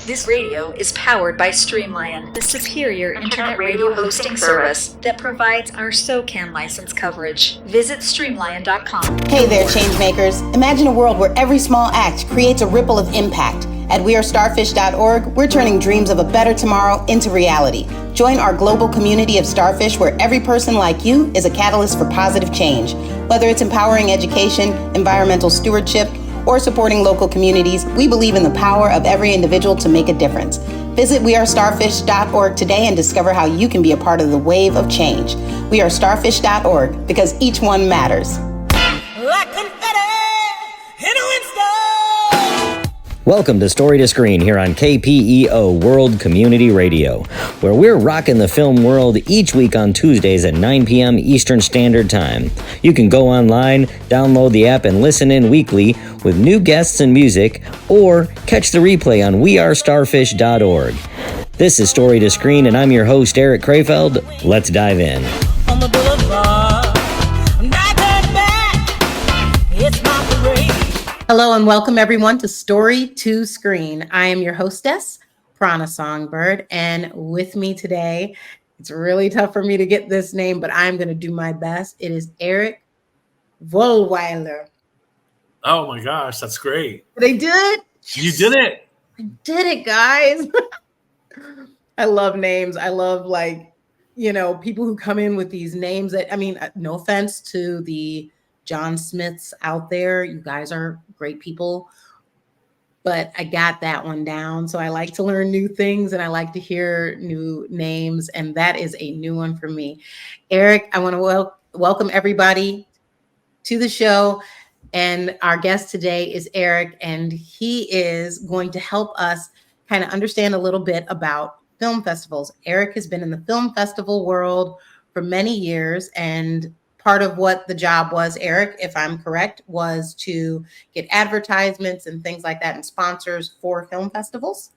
This radio is powered by Streamline, the superior internet radio hosting service that provides our SOCAN license coverage. Visit streamline.com. Hey there, changemakers. Imagine a world where every small act creates a ripple of impact. At wearestarfish.org, we're turning dreams of a better tomorrow into reality. Join our global community of starfish where every person like you is a catalyst for positive change. Whether it's empowering education, environmental stewardship, or supporting local communities, we believe in the power of every individual to make a difference. Visit wearestarfish.org today and discover how you can be a part of the wave of change. Wearestarfish.org, because each one matters. Like confetti in a windstorm. Welcome to Story to Screen here on KPEO World Community Radio, where we're rocking the film world each week on Tuesdays at 9 p.m. Eastern Standard Time. You can go online, download the app, and listen in weekly with new guests and music, or catch the replay on wearestarfish.org. This is Story to Screen, and I'm your host, Eric Krefeld. Let's dive in. On the boulevard, I'm not turning back. It's my parade. Hello and welcome everyone to Story to Screen. I am your hostess, Prana Songbird, and with me today, it's really tough for me to get this name, but I'm going to do my best. It is Eric Vollweiler. Oh my gosh, that's great. Did I do it? You did it. I did it, guys. I love names. I love, people who come in with these names that, no offense to the John Smiths out there. You guys are great people, but I got that one down. So I like to learn new things and I like to hear new names. And that is a new one for me. Eric, I want to welcome everybody to the show. And our guest today is Erik, and he is going to help us kind of understand a little bit about film festivals. Erik has been in the film festival world for many years, and part of what the job was, Erik, if I'm correct, was to get advertisements and things like that and sponsors for film festivals.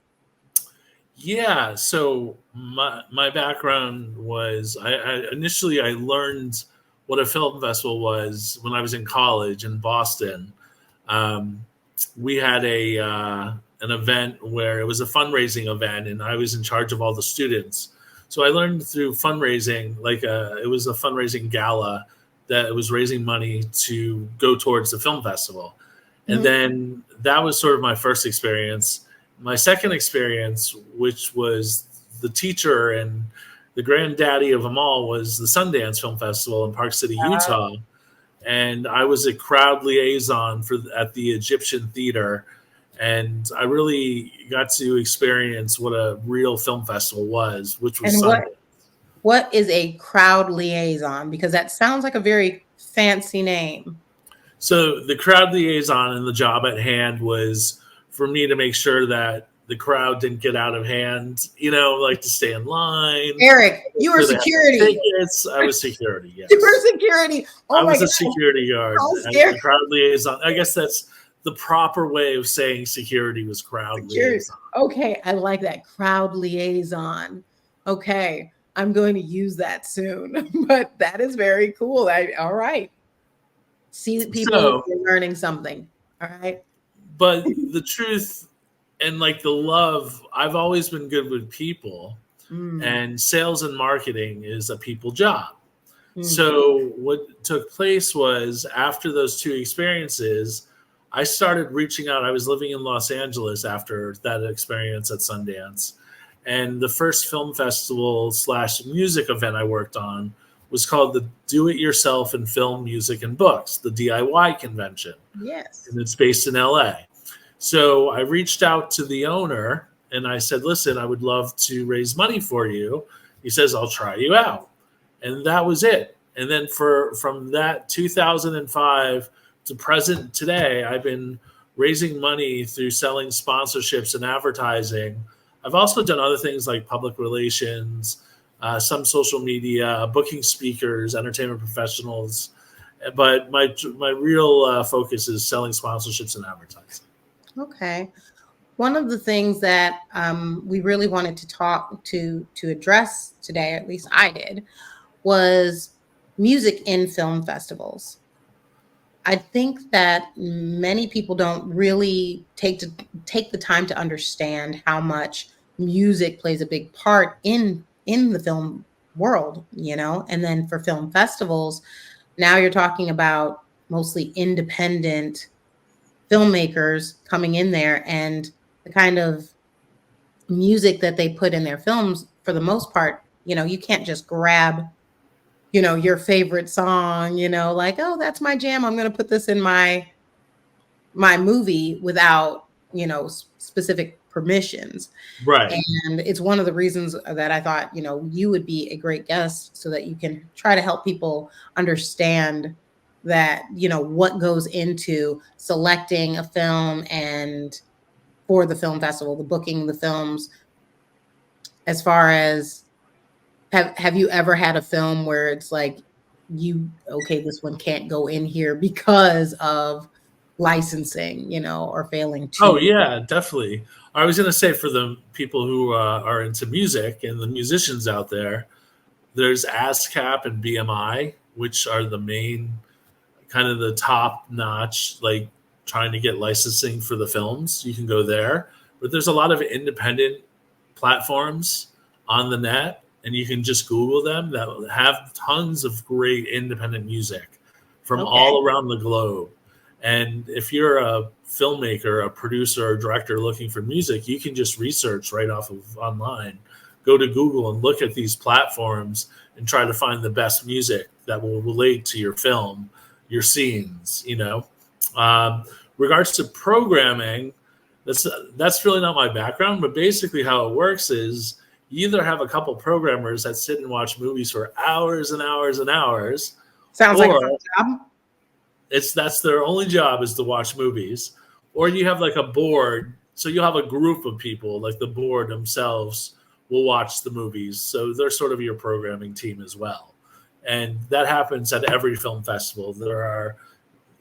Yeah, so my background was I initially learned what a film festival was when I was in college in Boston. We had an event where it was a fundraising event, and I was in charge of all the students. So I learned through fundraising, it was a fundraising gala that was raising money to go towards the film festival. And then that was sort of my first experience. My second experience, which was the teacher and the granddaddy of them all, was the Sundance Film Festival in Park City, Utah. And I was a crowd liaison at the Egyptian Theater. And I really got to experience what a real film festival was, which was Sundance. What is a crowd liaison? Because that sounds like a very fancy name. So the crowd liaison and the job at hand was for me to make sure that the crowd didn't get out of hand, to stay in line. Erik, you were security. Tickets. I was security, yes. You were security. Oh, I was a security guard. The crowd liaison. I guess that's the proper way of saying security was crowd liaison. Okay, I like that. Crowd liaison. Okay. I'm going to use that soon, but that is very cool. All right. See that people are learning something. All right. But the truth and the love, I've always been good with people, and sales and marketing is a people job. So what took place was after those two experiences, I started reaching out. I was living in Los Angeles after that experience at Sundance. And the first film festival / music event I worked on was called the Do It Yourself in Film, Music, and Books, the DIY convention. Yes. And it's based in LA. So I reached out to the owner and I said, listen, I would love to raise money for you. He says, I'll try you out. And that was it. And then from that 2005 to present today, I've been raising money through selling sponsorships and advertising. I've also done other things like public relations, some social media, booking speakers, entertainment professionals. But my real focus is selling sponsorships and advertising. Okay. One of the things that we really wanted to talk to address today, at least I did, was music in film festivals. I think that many people don't really take the time to understand how much music plays a big part in the film world, you know. And then for film festivals, now you're talking about mostly independent filmmakers coming in there, and the kind of music that they put in their films, for the most part, you know, you can't just grab, you know, your favorite song, you know, like, oh, that's my jam, I'm going to put this in my movie without, you know, specific permissions. Right. And it's one of the reasons that I thought, you know, you would be a great guest, so that you can try to help people understand that, you know, what goes into selecting a film, and for the film festival, the booking the films. As far as, have you ever had a film where it's like, you, okay, this one can't go in here because of licensing, you know, or failing Oh to? yeah, definitely. I was going to say, for the people who are into music and the musicians out there, there's ASCAP and BMI, which are the main, kind of the top notch, like trying to get licensing for the films. You can go there, but there's a lot of independent platforms on the net, and you can just Google them, that have tons of great independent music from Okay. all around the globe. And if you're a filmmaker, a producer, or director looking for music, you can just research right off of online. Go to Google and look at these platforms and try to find the best music that will relate to your film, your scenes. You know, regards to programming, that's really not my background. But basically, how it works is, you either have a couple programmers that sit and watch movies for hours and hours and hours, Sounds like a or fun job. that's their only job, is to watch movies. Or you have like a board, so you'll have a group of people, like the board themselves will watch the movies, so they're sort of your programming team as well. And that happens at every film festival. There are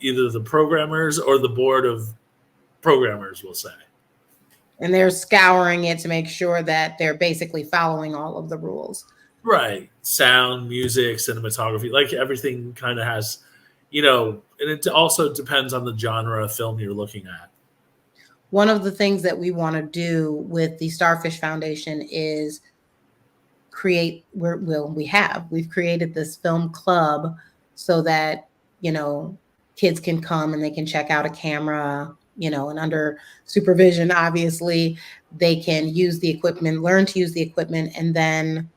either the programmers or the board of programmers, we'll say. And they're scouring it to make sure that they're basically following all of the rules. Right. Sound, music, cinematography, like everything kind of has, and it also depends on the genre of film you're looking at. One of the things that we want to do with the Starfish Foundation is create, we've created this film club, so that, you know, kids can come and they can check out a camera, you know, and under supervision, obviously, they can use the equipment, learn to use the equipment, and then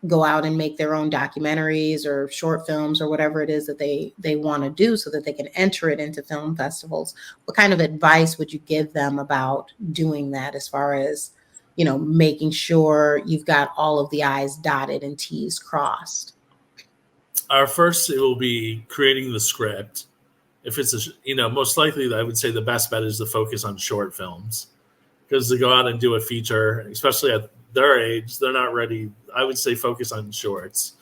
go out and make their own documentaries or short films or whatever it is that they want to do, so that they can enter it into film festivals. What kind of advice would you give them about doing that, as far as, you know, making sure you've got all of the I's dotted and T's crossed? Our first, it will be creating the script. If it's most likely, I would say the best bet is to focus on short films, because to go out and do a feature, especially at their age, they're not ready. I would say focus on shorts.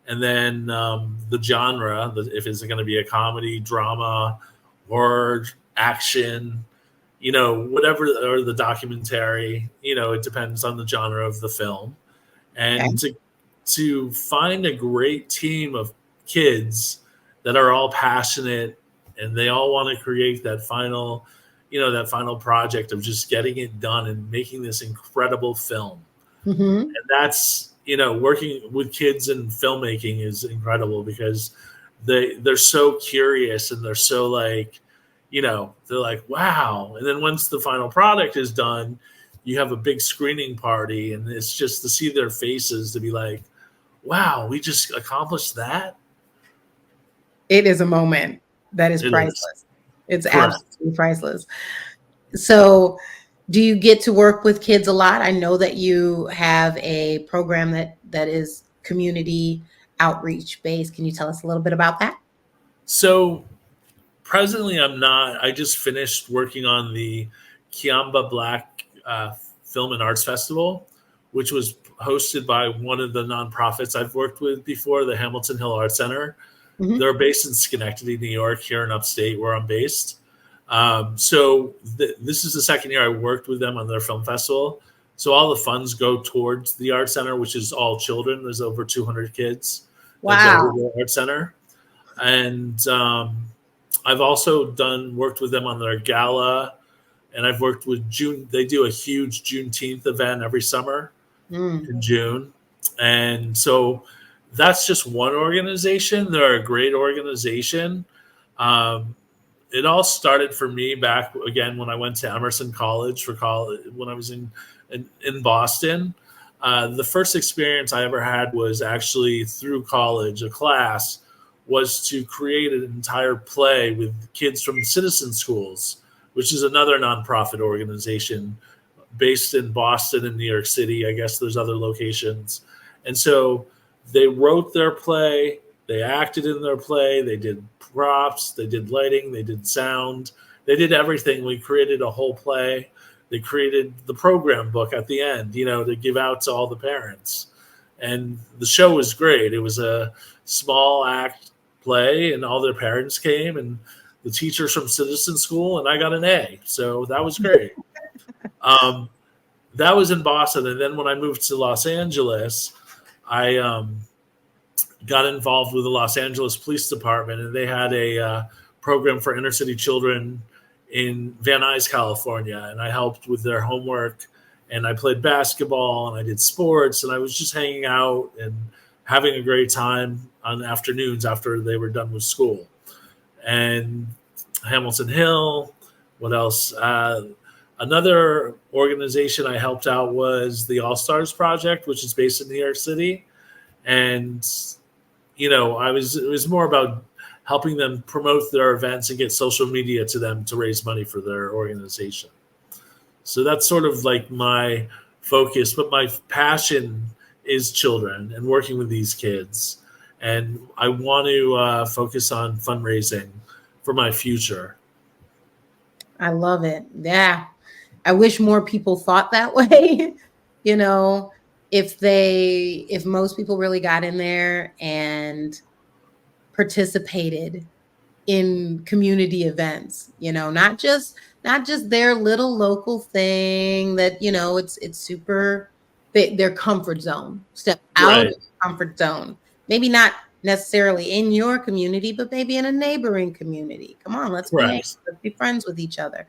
And then the genre, if it's going to be a comedy, drama, or action, whatever, or the documentary, it depends on the genre of the film. And to find a great team of kids that are all passionate, and they all want to create that final project of just getting it done and making this incredible film. Mm-hmm. And that's, working with kids in filmmaking is incredible, because they're so curious, and they're so like, they're like, wow. And then once the final product is done, you have a big screening party, and it's just to see their faces, to be like, wow, we just accomplished that. It is a moment that is It priceless. is. It's Correct. absolutely priceless. So, do you get to work with kids a lot? I know that you have a program that is community outreach based. Can you tell us a little bit about that? So presently, I'm not. I just finished working on the Kiamba Black Film and Arts Festival, which was hosted by one of the nonprofits I've worked with before, the Hamilton Hill Arts Center. Mm-hmm. They're based in Schenectady, New York, here in upstate where I'm based. So this is the second year I worked with them on their film festival. So all the funds go towards the Art Center, which is all children. There's over 200 kids that go Wow. to the Art Center. And I've also worked with them on their gala, and I've worked with June. They do a huge Juneteenth event every summer in June. And so that's just one organization. They're a great organization. Um, it all started for me back again when I went to Emerson College for college when I was in Boston. The first experience I ever had was actually through college. A class was to create an entire play with kids from citizen schools, which is another nonprofit organization based in Boston and New York City. I guess there's other locations. And so they wrote their play, they acted in their play, they did props, they did lighting, they did sound, they did everything. We created a whole play. They created the program book at the end, to give out to all the parents. And the show was great. It was a small act play, and all their parents came, and the teachers from Citizen School, and I got an A. So that was great. That was in Boston. And then when I moved to Los Angeles, I got involved with the Los Angeles Police Department, and they had a program for inner city children in Van Nuys, California. And I helped with their homework, and I played basketball, and I did sports, and I was just hanging out and having a great time on afternoons after they were done with school. And Hamilton Hill, what else? Another organization I helped out was the All Stars Project, which is based in New York City. And, it was more about helping them promote their events and get social media to them to raise money for their organization. So that's sort of like my focus, but my passion is children and working with these kids. And I want to focus on fundraising for my future. I love it. Yeah. I wish more people thought that way. If most people really got in there and participated in community events, not just their little local thing that, it's super their comfort zone, step out of the comfort zone, maybe not necessarily in your community, but maybe in a neighboring community. Come on, let's be friends with each other,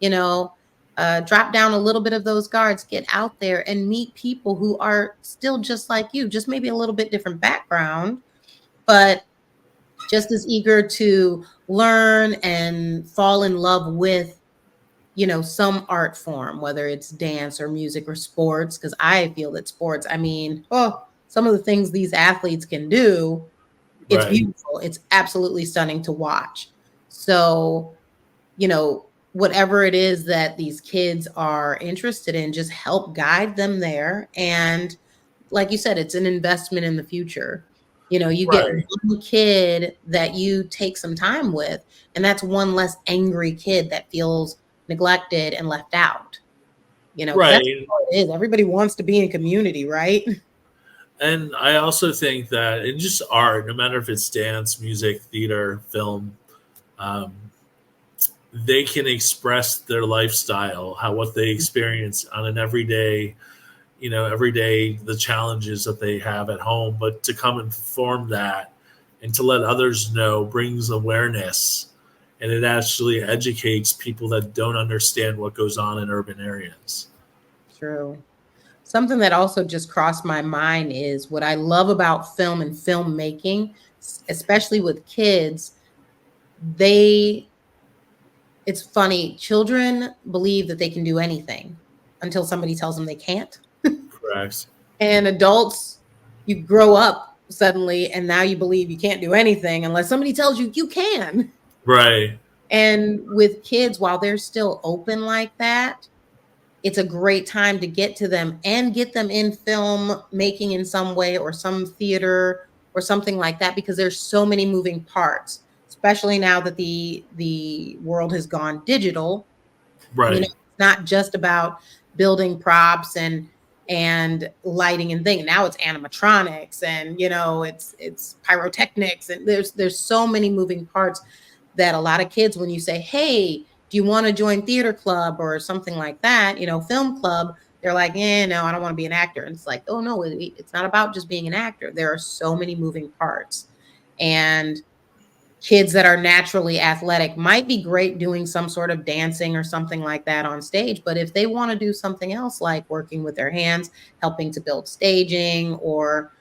drop down a little bit of those guards, get out there and meet people who are still just like you, just maybe a little bit different background, but just as eager to learn and fall in love with, some art form, whether it's dance or music or sports. Because I feel that sports, some of the things these athletes can do, it's beautiful. It's absolutely stunning to watch. So, whatever it is that these kids are interested in, just help guide them there. And like you said, it's an investment in the future. You get one kid that you take some time with, and that's one less angry kid that feels neglected and left out. That's what it is. Everybody wants to be in community, right? And I also think that in just art, no matter if it's dance, music, theater, film, they can express their lifestyle, what they experience on an everyday, the challenges that they have at home, but to come and perform that and to let others know brings awareness, and it actually educates people that don't understand what goes on in urban areas. True. Something that also just crossed my mind is what I love about film and filmmaking, especially with kids. It's funny. Children believe that they can do anything until somebody tells them they can't. Correct. And adults, you grow up suddenly, and now you believe you can't do anything unless somebody tells you you can. Right. And with kids, while they're still open like that, it's a great time to get to them and get them in film making in some way, or some theater or something like that, because there's so many moving parts, especially now that the world has gone digital. Right. It's not just about building props and lighting and things. Now it's animatronics and, it's pyrotechnics, and there's so many moving parts that a lot of kids, when you say, hey, do you want to join theater club or something like that, film club, they're like, no, I don't want to be an actor. And it's like, oh no, it's not about just being an actor. There are so many moving parts. And kids that are naturally athletic might be great doing some sort of dancing or something like that on stage. But if they want to do something else, like working with their hands, helping to build staging, or,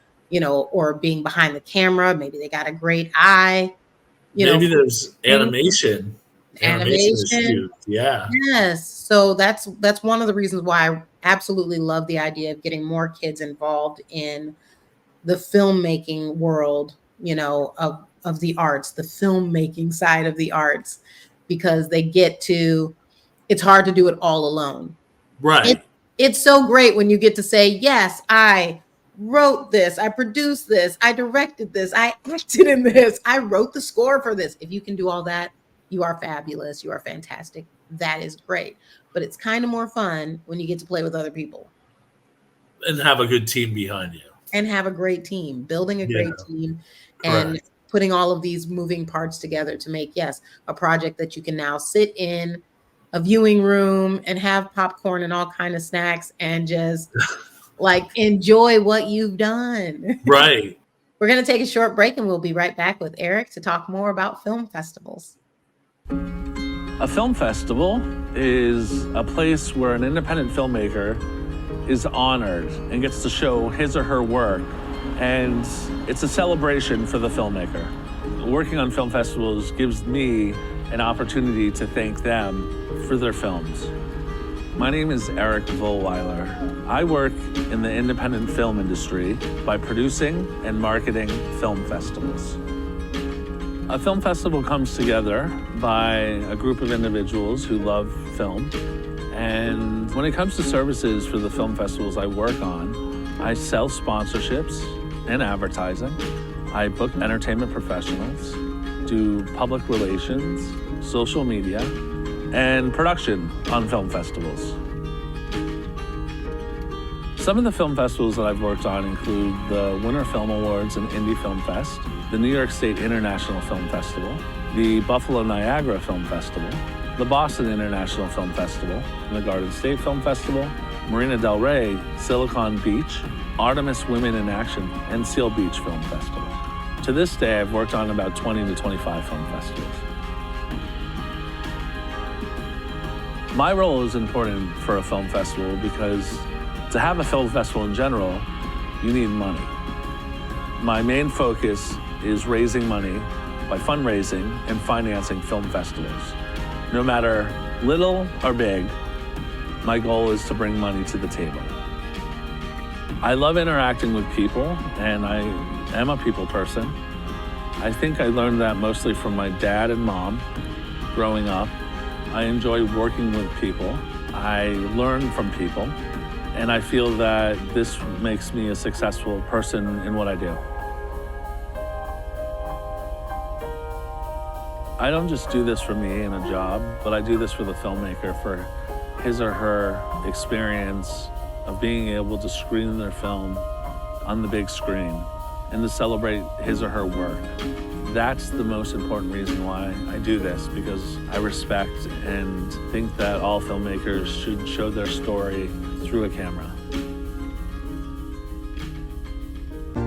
or being behind the camera, maybe they got a great eye, Maybe there's animation. Animation is animation. huge. Yeah. Yes. So that's one of the reasons why I absolutely love the idea of getting more kids involved in the filmmaking world, of the arts, the filmmaking side of the arts, because it's hard to do it all alone. Right. It's so great when you get to say, yes, I wrote this, I produced this, I directed this, I acted in this, I wrote the score for this. If you can do all that, you are fabulous. You are fantastic. That is great. But it's kind of more fun when you get to play with other people. And have a good team behind you. And have a great team, building a great team, and Correct. putting all of these moving parts together to make, yes, a project that you can now sit in a viewing room and have popcorn and all kind of snacks and just like enjoy what you've done. Right. We're going to take a short break and we'll be right back with Eric to talk more about film festivals. A film festival is a place where an independent filmmaker is honored and gets to show his or her work, and it's a celebration for the filmmaker. Working on film festivals gives me an opportunity to thank them for their films. My name is Eric Vollweiler. I work in the independent film industry by producing and marketing film festivals. A film festival comes together by a group of individuals who love film. And when it comes to services for the film festivals I work on, I sell sponsorships and advertising. I book entertainment professionals, do public relations, social media, and production on film festivals. Some of the film festivals that I've worked on include the Winter Film Awards and Indie Film Fest, the New York State International Film Festival, the Buffalo Niagara Film Festival, the Boston International Film Festival, the Garden State Film Festival, Marina del Rey, Silicon Beach, Artemis Women in Action, and Seal Beach Film Festival. To this day, I've worked on about 20 to 25 film festivals. My role is important for a film festival because to have a film festival in general, you need money. My main focus is raising money by fundraising and financing film festivals. No matter little or big, my goal is to bring money to the table. I love interacting with people, and I am a people person. I think I learned that mostly from my dad and mom growing up. I enjoy working with people. I learn from people, and I feel that this makes me a successful person in what I do. I don't just do this for me in a job, but I do this for the filmmaker, for his or her experience of being able to screen their film on the big screen and to celebrate his or her work. That's the most important reason why I do this, because I respect and think that all filmmakers should show their story through a camera.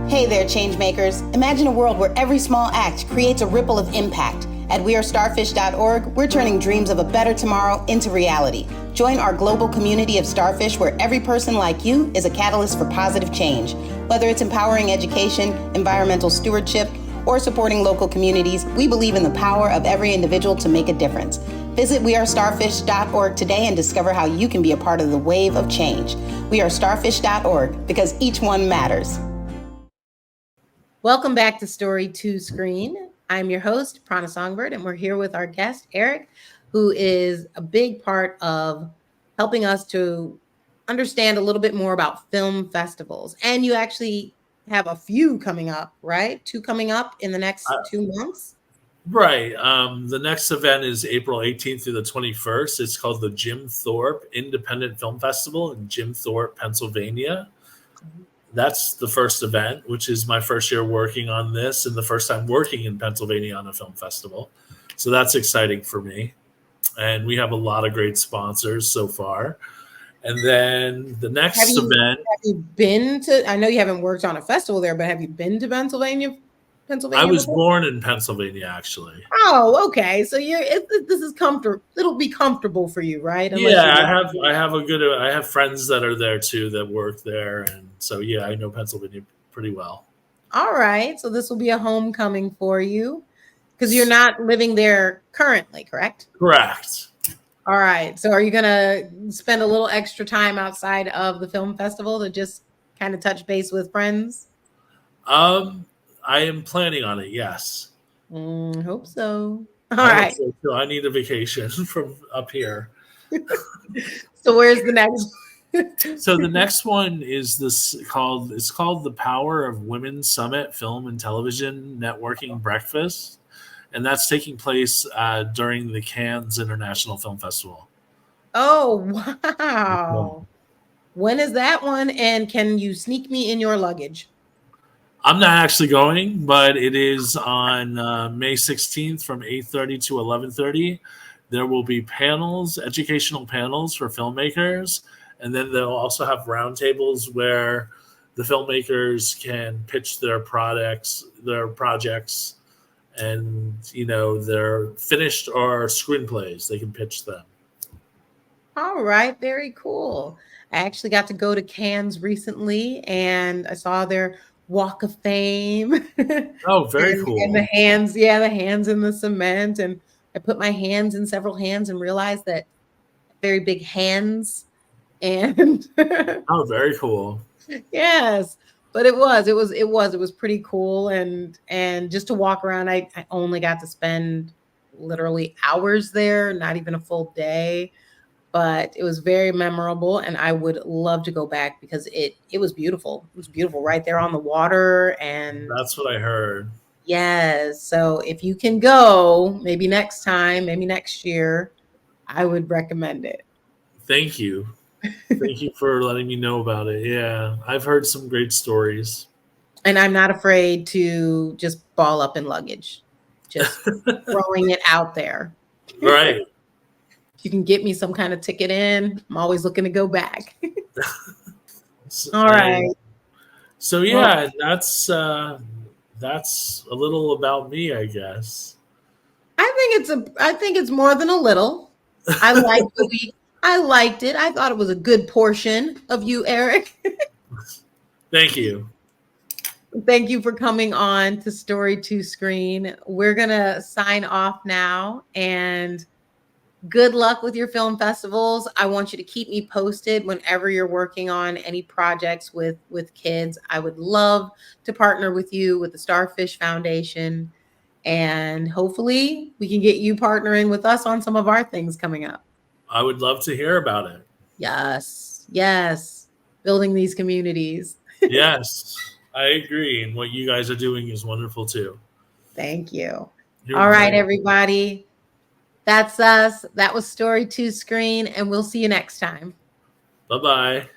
Hey there, changemakers. Imagine a world where every small act creates a ripple of impact. At wearestarfish.org, we're turning dreams of a better tomorrow into reality. Join our global community of starfish where every person like you is a catalyst for positive change. Whether it's empowering education, environmental stewardship, or supporting local communities, we believe in the power of every individual to make a difference. Visit wearestarfish.org today and discover how you can be a part of the wave of change. Wearestarfish.org, because each one matters. Welcome back to Story to Screen. I'm your host, Prana Songbird, and we're here with our guest, Erik, who is a big part of helping us to understand a little bit more about film festivals. And you actually have a few coming up, right? 2 coming up in the next 2 months? Right. The next event is April 18th through the 21st. It's called the Jim Thorpe Independent Film Festival in Jim Thorpe, Pennsylvania. That's the first event, which is my first year working on this and the first time working in Pennsylvania on a film festival. So that's exciting for me. And we have a lot of great sponsors so far. And then the next event. Have you been to, I know you haven't worked on a festival there, but have you been to Pennsylvania? Pennsylvania? I was before? born in Pennsylvania, actually. Oh, okay. So this is comfortable. It'll be comfortable for you, right? Unless Yeah, you I have friends that are there too that work there, and so yeah, I know Pennsylvania pretty well. All right. So this will be a homecoming for you because you're not living there currently, correct? Correct. All right. So are you going to spend a little extra time outside of the film festival to just kind of touch base with friends? I am planning on it. Yes. Hope so. All I hope right. so too. I need a vacation from up here. So where's the next? So the next one is it's called the Power of Women Summit Film and Television Networking Breakfast, and that's taking place during the Cannes International Film Festival. Oh, wow. When is that one? And can you sneak me in your luggage? I'm not actually going, but it is on May 16th from 8:30 to 11:30. There will be panels, educational panels for filmmakers, and then they'll also have roundtables where the filmmakers can pitch their projects, and their finished or screenplays. They can pitch them. All right, very cool. I actually got to go to Cannes recently, and I saw their Walk of Fame. Oh, very cool. And the hands in the cement, and I put my hands in several hands and realized that very big hands. And Oh, very cool. yes, but it was pretty cool, and just to walk around, I only got to spend literally hours there, not even a full day, but it was very memorable, and I would love to go back because it was beautiful. It was beautiful right there on the water, and That's what I heard. yes. So if you can go, maybe next time, maybe next year, I would recommend it. Thank you. Thank you for letting me know about it. Yeah, I've heard some great stories. And I'm not afraid to just ball up in luggage, just throwing it out there. Right. If you can get me some kind of ticket in, I'm always looking to go back. All right. So yeah, that's a little about me, I guess. I think it's more than a little. I liked it. I thought it was a good portion of you, Eric. Thank you. Thank you for coming on to Story to Screen. We're going to sign off now, and good luck with your film festivals. I want you to keep me posted whenever you're working on any projects with kids. I would love to partner with you with the Starfish Foundation, and hopefully we can get you partnering with us on some of our things coming up. I would love to hear about it. Yes. Building these communities. Yes, I agree. And what you guys are doing is wonderful too. Thank you. You're All right, welcome. everybody. That's us. That was Story to Screen, and we'll see you next time. Bye-bye.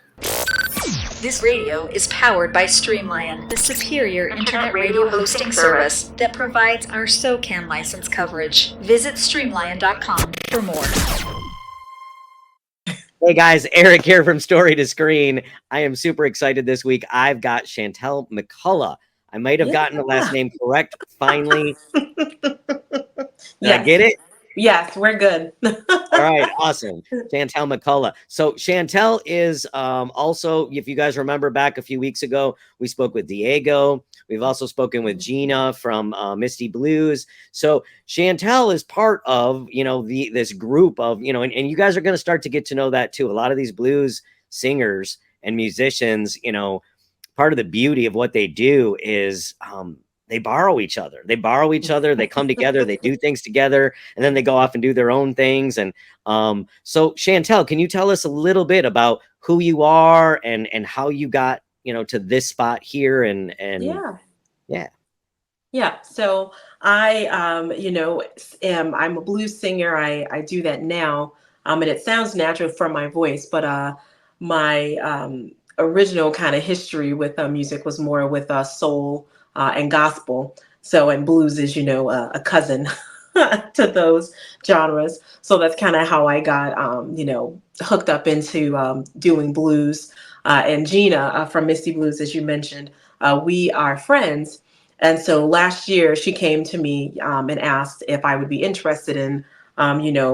This radio is powered by Streamline, the superior internet radio hosting service that provides our SOCAN license coverage. Visit streamline.com for more. Hey guys, Eric here from Story to Screen. I am super excited this week. I've got Chantell McColloch. I might have gotten the last name correct finally. Did I get it? Yes, we're good. All right, awesome. Chantell McColloch. So Chantell is also, if you guys remember back a few weeks ago, we spoke with Diego. We've also spoken with Gina from Misty Blues. So Chantell is part of, this group of, and you guys are going to start to get to know that too. A lot of these blues singers and musicians, part of the beauty of what they do is they borrow each other. They come together, they do things together, and then they go off and do their own things. And so Chantell, can you tell us a little bit about who you are and how you got, to this spot here and Yeah. So I, I'm a blues singer. I do that now. And it sounds natural from my voice, but my original kind of history with music was more with soul and gospel. So, and blues is, a cousin to those genres. So that's kind of how I got, hooked up into doing blues. And Gina from Misty Blues, as you mentioned, we are friends. And so last year she came to me and asked if I would be interested in,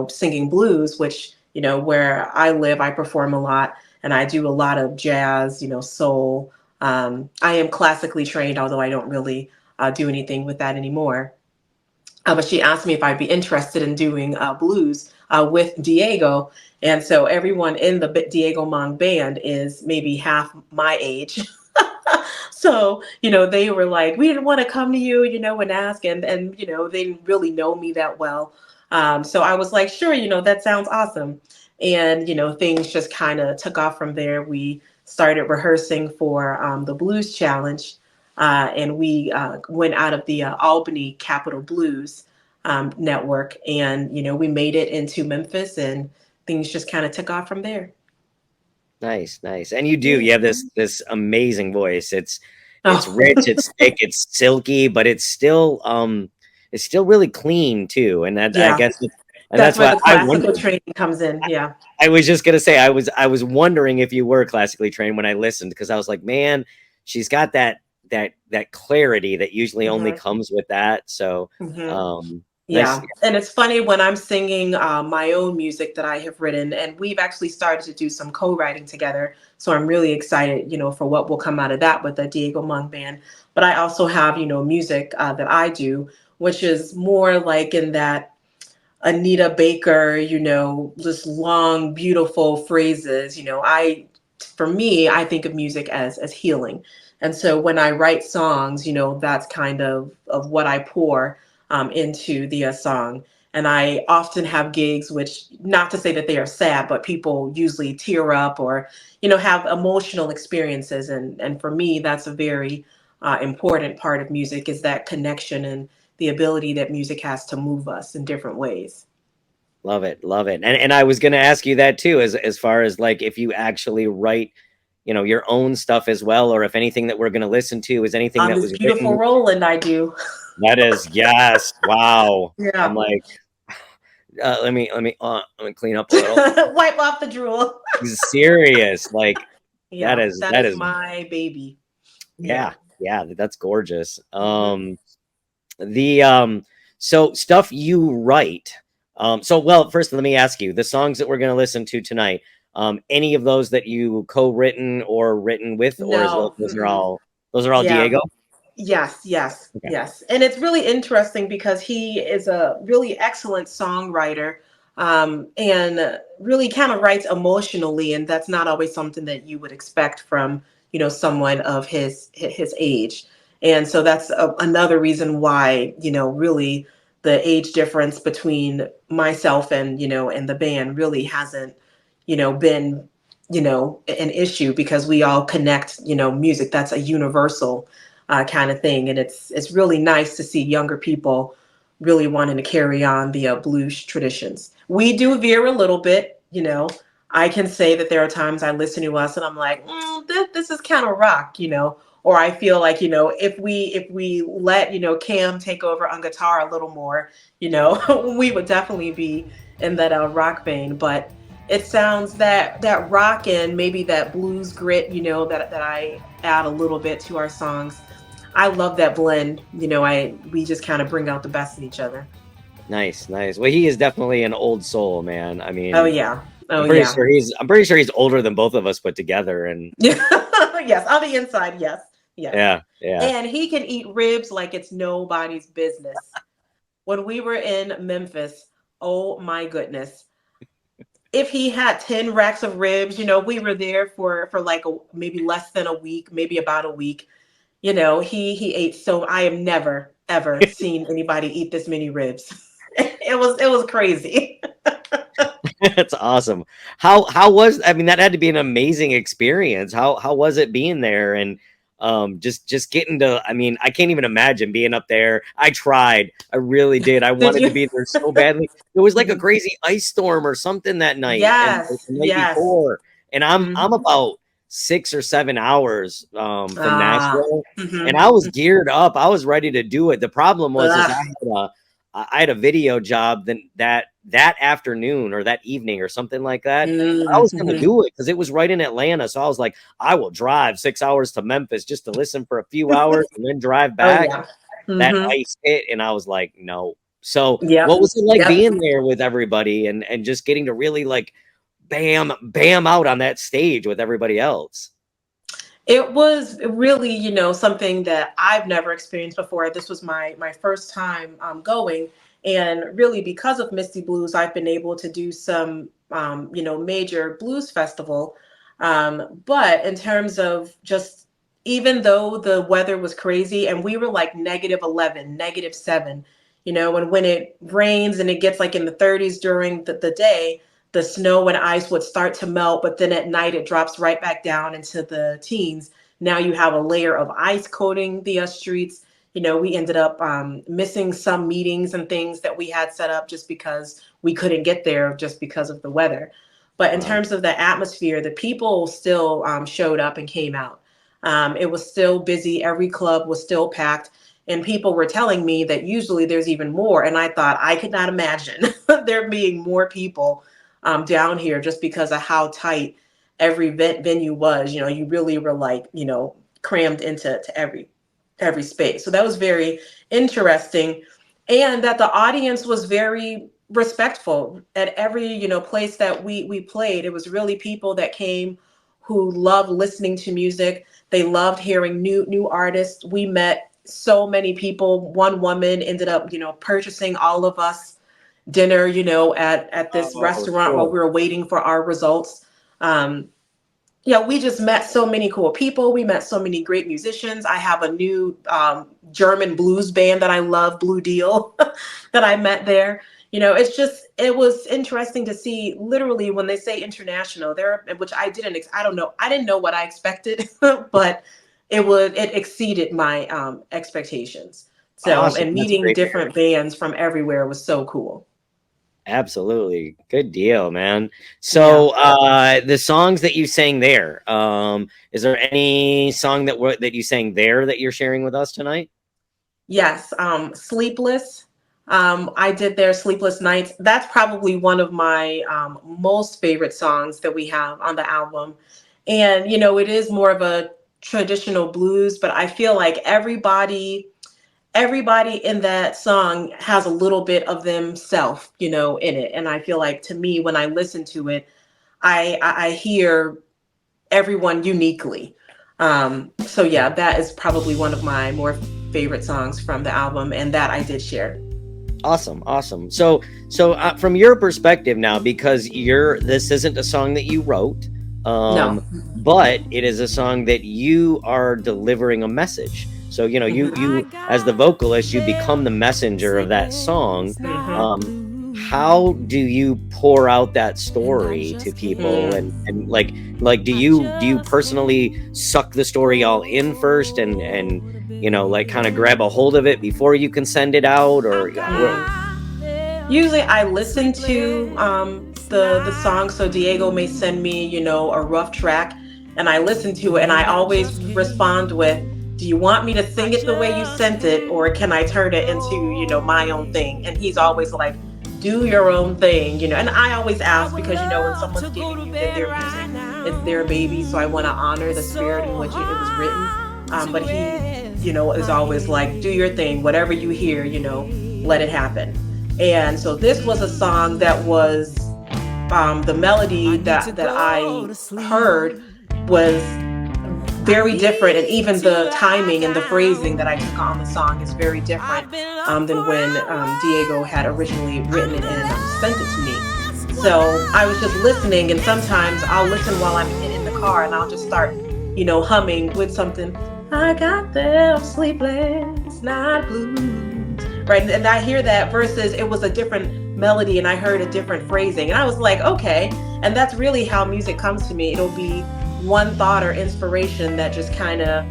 singing blues, which, where I live, I perform a lot and I do a lot of jazz, soul. I am classically trained, although I don't really do anything with that anymore. But she asked me if I'd be interested in doing blues with Diego. And so everyone in the Diego Mong band is maybe half my age. So, they were like, we didn't want to come to you, and ask. And they didn't really know me that well. So I was like, sure, that sounds awesome. And, things just kind of took off from there. We started rehearsing for the Blues Challenge. And we went out of the Albany Capitol Blues network. And, we made it into Memphis and things just kind of took off from there. Nice. And you have this amazing voice. It's rich, it's thick, it's silky, but it's still really clean too. And that, I guess, and that's where the classical training comes in. Yeah. I was just gonna say, I was wondering if you were classically trained when I listened, because I was like, man, she's got that clarity that usually only comes with that. So yeah. And it's funny when I'm singing my own music that I have written, and we've actually started to do some co-writing together. So I'm really excited, for what will come out of that with the Diego Mong band. But I also have, music that I do, which is more like in that Anita Baker, just long, beautiful phrases. For me, I think of music as healing. And so when I write songs, that's kind of what I pour into the song. And I often have gigs, which, not to say that they are sad, but people usually tear up or, have emotional experiences. And for me, that's a very important part of music, is that connection and the ability that music has to move us in different ways. Love it. And I was going to ask you that too, as far as like, if you actually write, your own stuff as well, or if anything that we're going to listen to is anything that was beautiful written. Roland, I do. That is, yes. Wow. Yeah. I'm like, let me clean up a little. Wipe off the drool. Serious. Like, that is my baby. Yeah. That's gorgeous. So stuff you write. First let me ask you, the songs that we're going to listen to tonight, any of those that you co-written or written with, no. or those are all Diego? Yes. And it's really interesting because he is a really excellent songwriter, and really kind of writes emotionally. And that's not always something that you would expect from, someone of his age. And so that's another reason why, really the age difference between myself and, and the band really hasn't, been, an issue, because we all connect, music. That's a universal kind of thing. And it's really nice to see younger people really wanting to carry on the blues traditions. We do veer a little bit, I can say that there are times I listen to us and I'm like, this is kind of rock, or I feel like, if we let, Cam take over on guitar a little more, we would definitely be in that rock vein. But it sounds that rock and maybe that blues grit, that I add a little bit to our songs. I love that blend. We just kind of bring out the best in each other. Nice. Well, he is definitely an old soul, man. I mean, I'm pretty sure he's older than both of us put together. And yes, on the inside, yes. Yeah. And he can eat ribs like it's nobody's business. When we were in Memphis, oh my goodness. If he had 10 racks of ribs, we were there for like maybe less than a week, maybe about a week. He ate so. I have never ever seen anybody eat this many ribs. It was crazy. That's awesome. How was, I mean, that had to be an amazing experience. How was it being there? And just getting to, I mean, I can't even imagine being up there. I tried. I really did. I wanted to be there so badly. There was like a crazy ice storm or something that night. Yes. And the night before. And I'm about 6 or 7 hours from Nashville. And I was geared up. I was ready to do it. The problem was is I had a video job that that afternoon or that evening or something like that. I was going to do it because it was right in Atlanta. So I was like, I will drive 6 hours to Memphis just to listen for a few hours and then drive back. That ice hit, and I was like, no. So what was it like being there with everybody and just getting to really like bam out on that stage with everybody else? It was really, you know, something that I've never experienced before. This was my first time going. And really, because of Misty Blues, I've been able to do some, you know, major blues festival. But in terms of just, even though the weather was crazy and we were like -11, -7, you know, and when it rains and it gets like in the 30s during the day, the snow and ice would start to melt, but then at night it drops right back down into the teens. Now you have a layer of ice coating the streets. You know, we ended up missing some meetings and things that we had set up just because we couldn't get there just because of the weather. But in terms of the atmosphere, the people still showed up and came out. It was still busy. Every club was still packed. And people were telling me that usually there's even more. And I thought, I could not imagine there being more people down here just because of how tight every venue was. You know, you really were like, you know, crammed into every space. So that was very interesting. And that the audience was very respectful at every, you know, place that we played. It was really people that came who loved listening to music. They loved hearing new artists. We met so many people. One woman ended up, you know, purchasing all of us dinner, you know, at this restaurant while we were waiting for our results. Yeah, we just met so many cool people. We met so many great musicians. I have a new German blues band that I love, Blue Deal, that I met there. You know, it was interesting to see literally when they say international there, which I didn't know what I expected, but it exceeded my expectations. So, Awesome. and meeting different bands from everywhere was so cool. Absolutely. Good deal, man. So the songs that you sang there, is there any song that you sang there that you're sharing with us tonight? Yes. Sleepless. I did their Sleepless Nights. That's probably one of my most favorite songs that we have on the album. And, you know, it is more of a traditional blues, but I feel like everybody in that song has a little bit of themselves, you know, in it. And I feel like, to me, when I listen to it, I hear everyone uniquely. So yeah, that is probably one of my more favorite songs from the album, and that I did share. Awesome. So from your perspective now, because this isn't a song that you wrote, No. but it is a song that you are delivering a message. So, you know, you as the vocalist, you become the messenger of that song. How do you pour out that story to people? And like, do you personally suck the story all in first and you know, like kind of grab a hold of it before you can send it out? Or usually I listen to the song. So Diego may send me, you know, a rough track, and I listen to it, and I always respond with, do you want me to sing it the way you sent it, or can I turn it into, you know, my own thing? And he's always like, do your own thing, you know. And I always ask, because, you know, when someone's giving you their music, it's their baby, so I want to honor the spirit in which it was written. But he, you know, is always like, do your thing, whatever you hear, you know, let it happen. And so this was a song that was the melody that I heard was very different, and even the timing and the phrasing that I took on the song is very different than when Diego had originally written it and sent it to me. So I was just listening, and sometimes I'll listen while I'm in the car, and I'll just start, you know, humming with something. I got them sleepless night blues, right? And I hear that versus it was a different melody, and I heard a different phrasing, and I was like, okay. And that's really how music comes to me. It'll be one thought or inspiration that just kind of,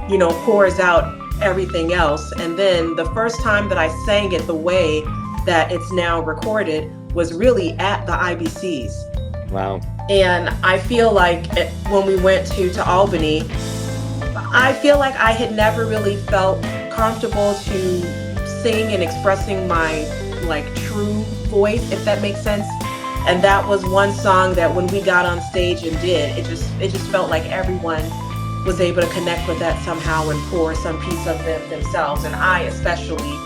you know, pours out everything else. And then the first time that I sang it the way that it's now recorded was really at the IBCs. Wow. And I feel like when we went to Albany, I feel like I had never really felt comfortable to sing and expressing my like true voice, if that makes sense. And that was one song that when we got on stage and did, it just felt like everyone was able to connect with that somehow and pour some piece of themselves. And I especially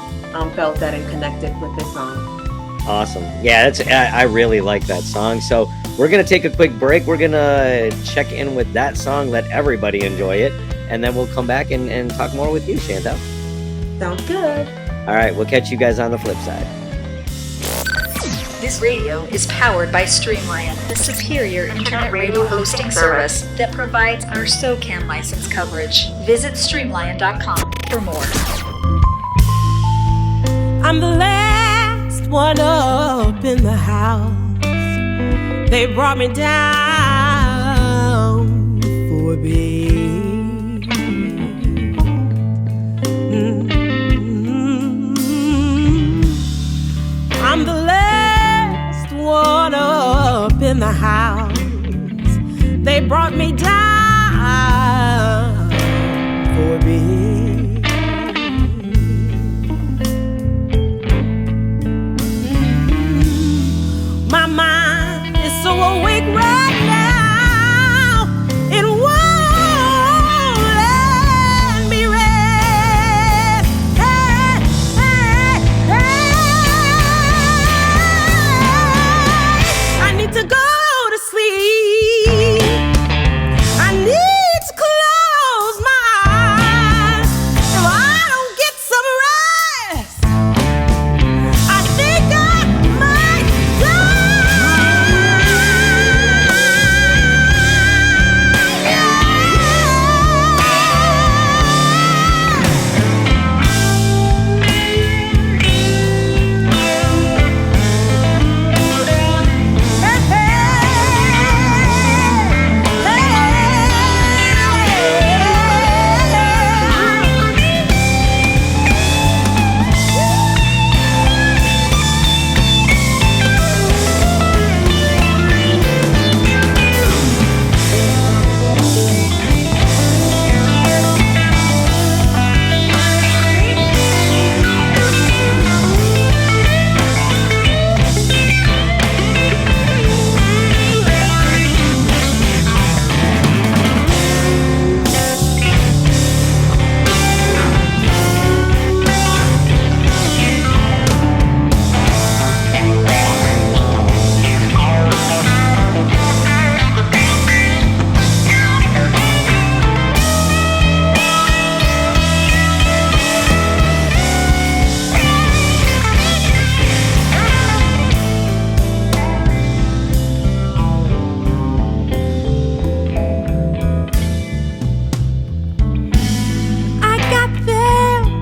felt that and connected with this song. Awesome. Yeah, I really like that song. So we're going to take a quick break. We're going to check in with that song, let everybody enjoy it. And then we'll come back and talk more with you, Chantell. Sounds good. All right, we'll catch you guys on the flip side. This radio is powered by Streamline, the superior internet radio hosting service that provides our SOCAN license coverage. Visit streamline.com for more. I'm the last one up in the house. They brought me down for a bit. I'm the last one up in the house. They brought me down for a bit. My mind is so awake right now, it won't let me rest. Hey, hey, hey. I need to go to sleep. I need to close my eyes. If I don't get some rest, I think I might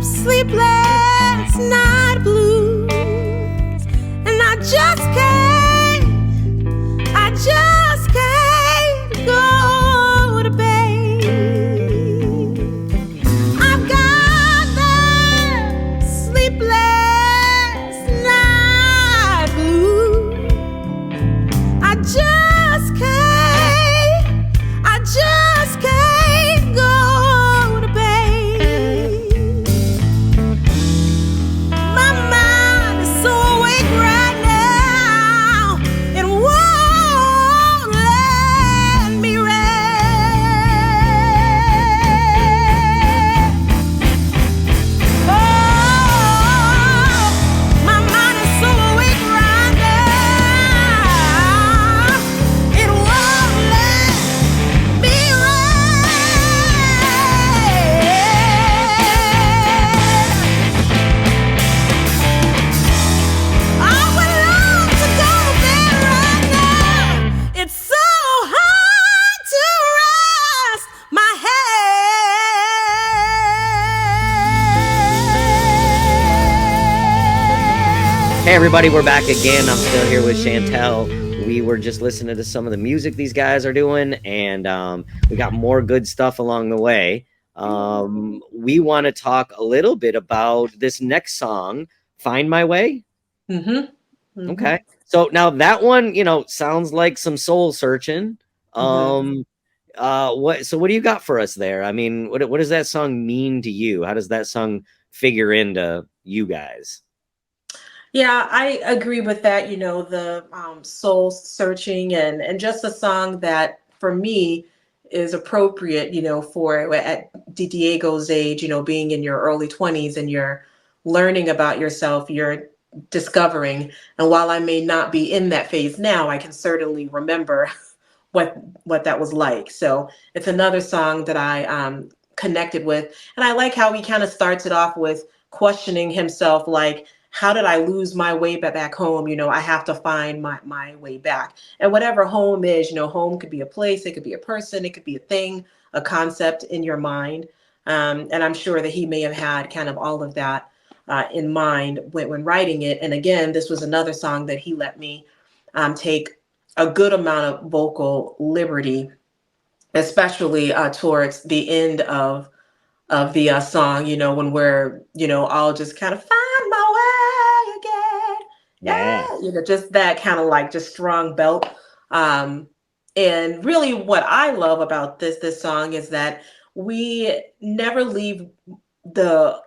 sleepless night blues, and I just can't go to bed. I've got the sleepless night blues. I just can't go to bed. My mind is so awake right now, it won't let me rest. Oh, my mind is so awake right now, it won't let me rest. I would love to go to bed right now. It's so hard to rest my head. Hey everybody, we're back again. I'm still here with Chantell. We were just listening to some of the music these guys are doing, and we got more good stuff along the way. We want to talk a little bit about this next song, Find My Way. Mm-hmm. Okay. So now that one, sounds like some soul searching. What do you got for us there? I mean, what does that song mean to you? How does that song figure into you guys? Yeah, I agree with that. The soul searching and just a song that for me is appropriate, for at Diego's age, being in your early 20s and you're learning about yourself, you're discovering. And while I may not be in that phase now, I can certainly remember what that was like. So it's another song that I connected with, and I like how he kind of starts it off with questioning himself, like, how did I lose my way back home? I have to find my way back. And whatever home is, home could be a place, it could be a person, it could be a thing, a concept in your mind. And I'm sure that he may have had kind of all of that in mind when writing it. And again, this was another song that he let me take a good amount of vocal liberty, especially towards the end of the song. When we're all just kind of find my way again. Yeah, just that kind of like just strong belt. And really, what I love about this song is that we never leave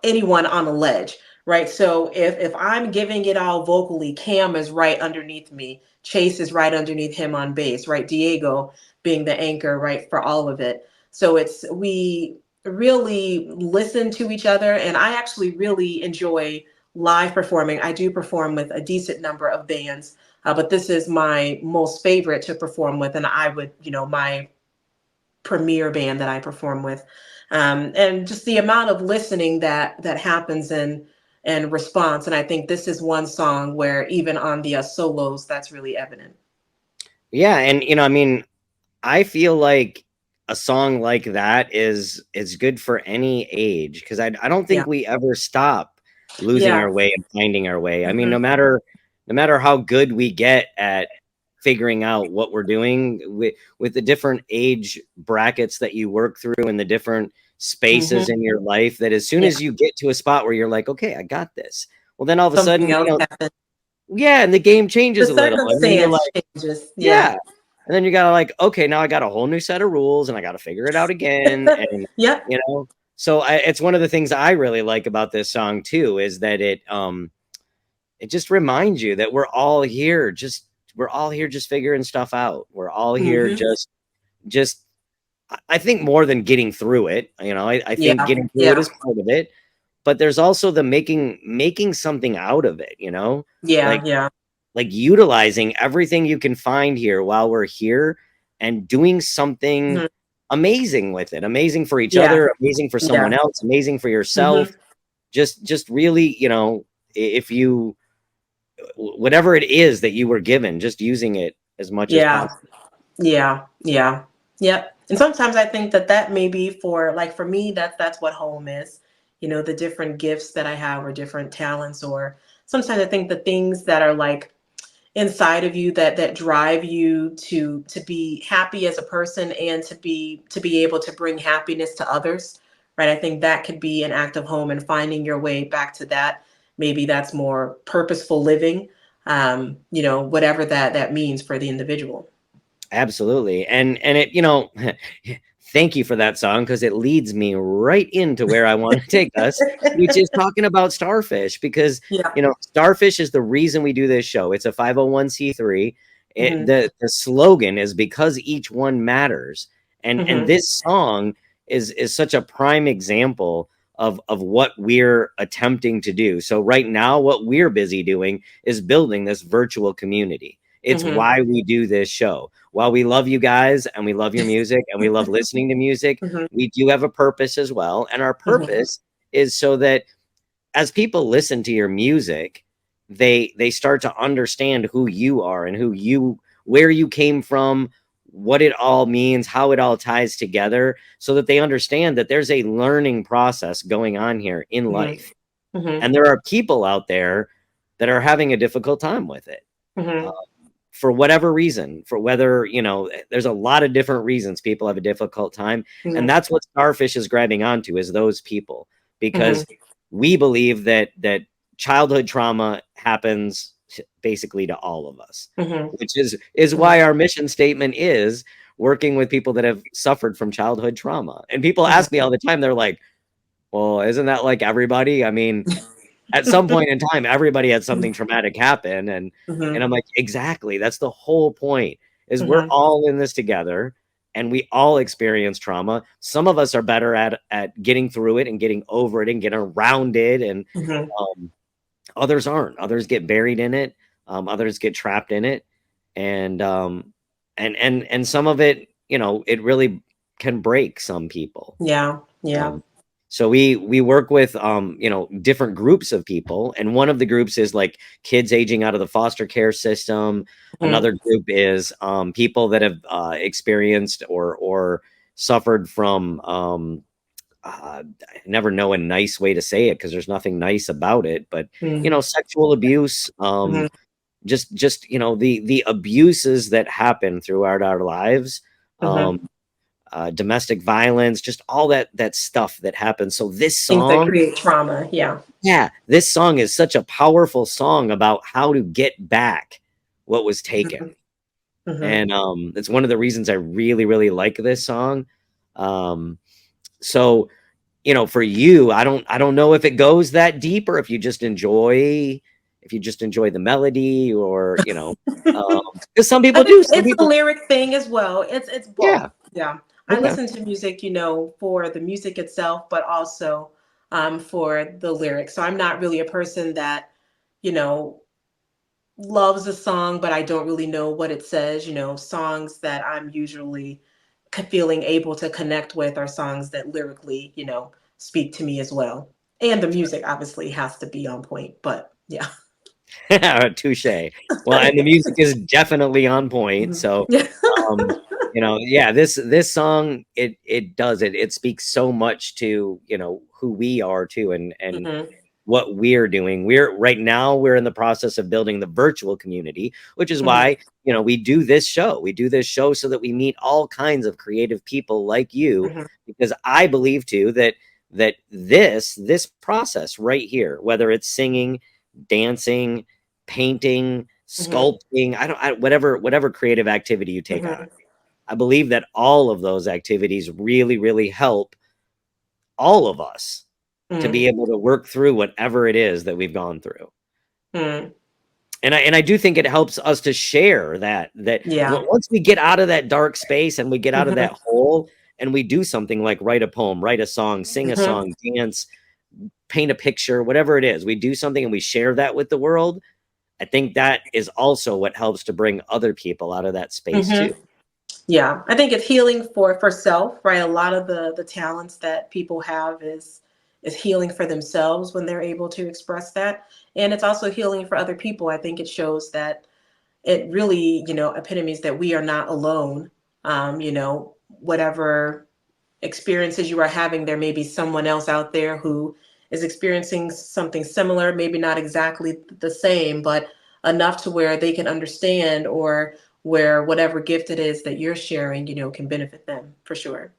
anyone on a ledge, right? So if I'm giving it all vocally, Cam is right underneath me, Chase is right underneath him on bass, right? Diego being the anchor, right, for all of it. So we really listen to each other, and I actually really enjoy live performing. I do perform with a decent number of bands, but this is my most favorite to perform with, and I would, my premier band that I perform with. And just the amount of listening that happens and response. And I think this is one song where even on the solos, that's really evident. Yeah, and I mean, I feel like a song like that is good for any age, because I don't think we ever stop losing our way and finding our way. I mean, no matter how good we get at figuring out what we're doing with the different age brackets that you work through and the different spaces in your life, that as soon as you get to a spot where you're like, okay, I got this, well, then all of a sudden, and the game changes a little. And then you're like, changes. And then you gotta like, okay, now I got a whole new set of rules and I gotta figure it out again. And so it's one of the things I really like about this song too, is that it just reminds you that we're all here just figuring stuff out. We're all here just I think more than getting through it. I think getting through it is part of it, but there's also the making something out of it, like utilizing everything you can find here while we're here and doing something amazing with it, amazing for each other, amazing for someone else, amazing for yourself. Just really, if you, whatever it is that you were given, just using it as much as possible. Yep. And sometimes I think that may be for me, that's what home is, the different gifts that I have or different talents, or sometimes I think the things that are like inside of you that drive you to be happy as a person and to be able to bring happiness to others, right? I think that could be an act of home, and finding your way back to that. Maybe that's more purposeful living, whatever that means for the individual. Absolutely. And it, thank you for that song, because it leads me right into where I want to take us, which is talking about Starfish, because Starfish is the reason we do this show. It's a 501c3. The slogan is because each one matters. And this song is such a prime example of what we're attempting to do. So right now, what we're busy doing is building this virtual community. It's why we do this show. While we love you guys and we love your music and we love listening to music, we do have a purpose as well. And our purpose is so that as people listen to your music, they start to understand who you are and where you came from, what it all means, how it all ties together, so that they understand that there's a learning process going on here in life. And there are people out there that are having a difficult time with it. For whatever reason, for whether, there's a lot of different reasons people have a difficult time. And that's what Starfish is grabbing onto, is those people, because we believe that childhood trauma happens basically to all of us, which is why our mission statement is working with people that have suffered from childhood trauma. And people ask me all the time, they're like, well, isn't that like everybody? I mean, at some point in time, everybody had something traumatic happen. And I'm like, exactly. That's the whole point, is we're all in this together and we all experience trauma. Some of us are better at getting through it and getting over it and getting around it. And others aren't. Others get buried in it. Others get trapped in it. And some of it, you know, it really can break some people. Yeah. So we work with, you know, different groups of people. And one of the groups is like kids aging out of the foster care system. Another group is people that have experienced or suffered from, I never know a nice way to say it because there's nothing nice about it. But, you know, sexual abuse, just, you know, the abuses that happen throughout our lives. Domestic violence, just all that stuff that happens. So this song, things that create trauma. Yeah, this song is such a powerful song about how to get back what was taken. And it's one of the reasons I really, really like this song. So, you know, for you, I don't know if it goes that deep or if you just enjoy the melody, or, you know, because some people do. It's a lyric thing as well. It's both. Yeah. I Okay. listen to music, you know, for the music itself, but also for the lyrics. So I'm not really a person that, you know, loves a song, but I don't really know what it says. You know, songs that I'm usually feeling able to connect with are songs that lyrically, you know, speak to me as well. And the music obviously has to be on point, but yeah. Touche. Well, and the music is definitely on point. So, you know, yeah, this song, it speaks so much to, you know, who we are too, and what we're doing. We're in the process of building the virtual community, which is why, you know, we do this show. We do this show so that we meet all kinds of creative people like you, because I believe too that this process right here, whether it's singing, dancing, painting, sculpting, whatever creative activity you take on, I believe that all of those activities really, really help all of us to be able to work through whatever it is that we've gone through. And I do think it helps us to share that once we get out of that dark space and we get out of that hole and we do something like write a poem, write a song, sing a song, dance, paint a picture, whatever it is, we do something and we share that with the world. I think that is also what helps to bring other people out of that space too. Yeah, I think it's healing for self, right? A lot of the talents that people have is healing for themselves when they're able to express that. And it's also healing for other people. I think it shows that it really, you know, epitomes that we are not alone. You know, whatever experiences you are having, there may be someone else out there who is experiencing something similar, maybe not exactly the same, but enough to where they can understand, or where whatever gift it is that you're sharing, you know, can benefit them for sure.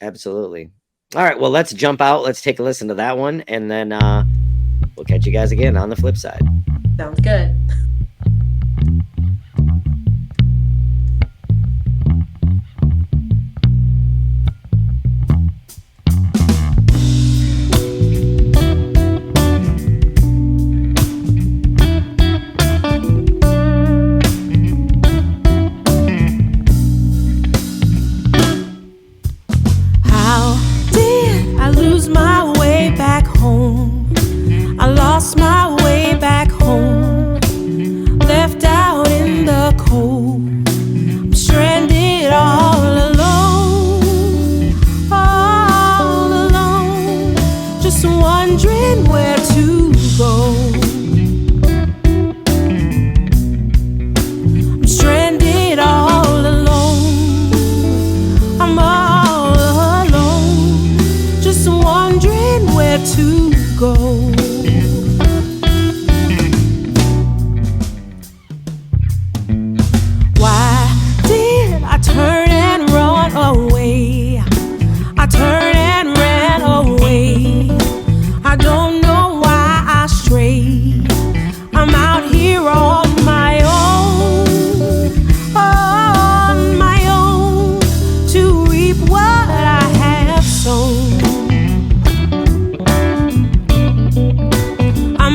Absolutely. All right, well, let's jump out. Let's take a listen to that one, and then we'll catch you guys again on the flip side. Sounds good. I'm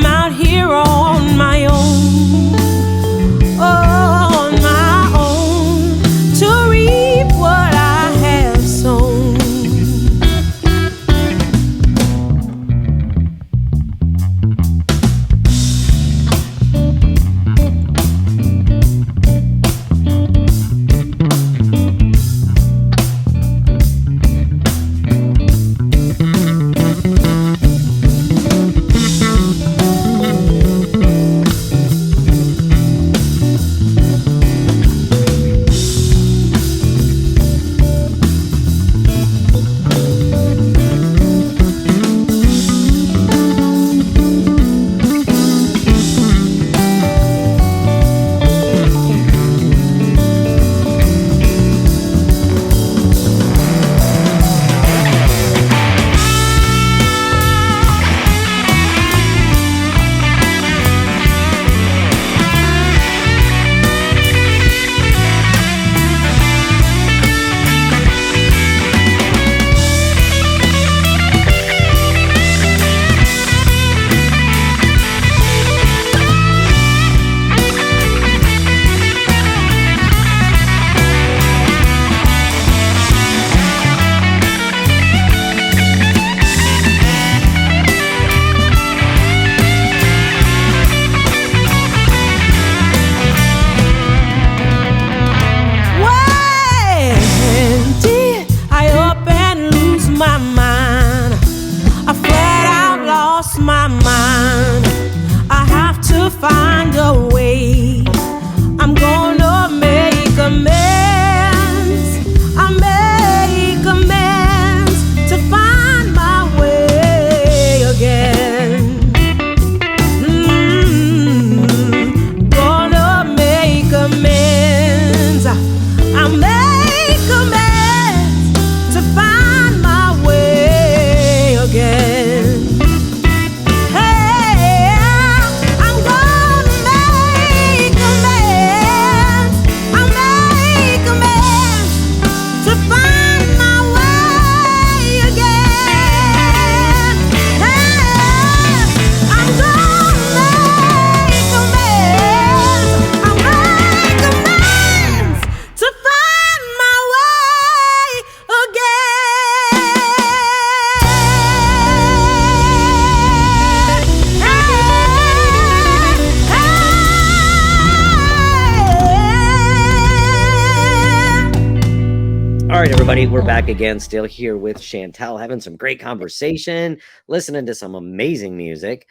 right, everybody, we're back again, still here with Chantell, having some great conversation, listening to some amazing music.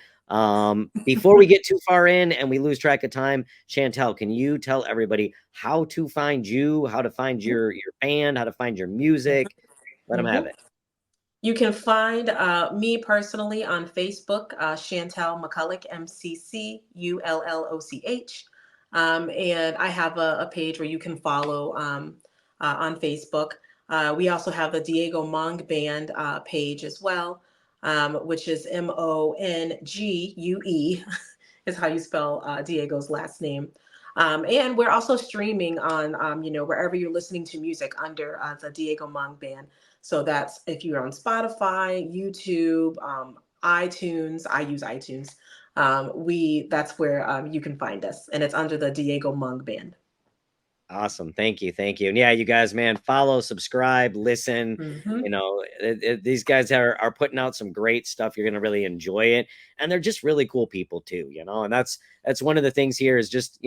Before we get too far in and we lose track of time, Chantell, can you tell everybody how to find you, how to find your band, how to find your music? Let them have it. You can find me personally on Facebook, Chantell McColloch, McCulloch. And I have a page where you can follow on Facebook. We also have the Diego Mong Band page as well, which is Mongue is how you spell Diego's last name. And we're also streaming on, wherever you're listening to music under the Diego Mong Band. So that's if you're on Spotify, YouTube, iTunes. I use iTunes. That's where you can find us, and it's under the Diego Mong Band. Awesome. Thank you. And yeah, you guys, man, follow, subscribe, listen. These guys are putting out some great stuff. You're going to really enjoy it. And they're just really cool people too, and that's one of the things here is just,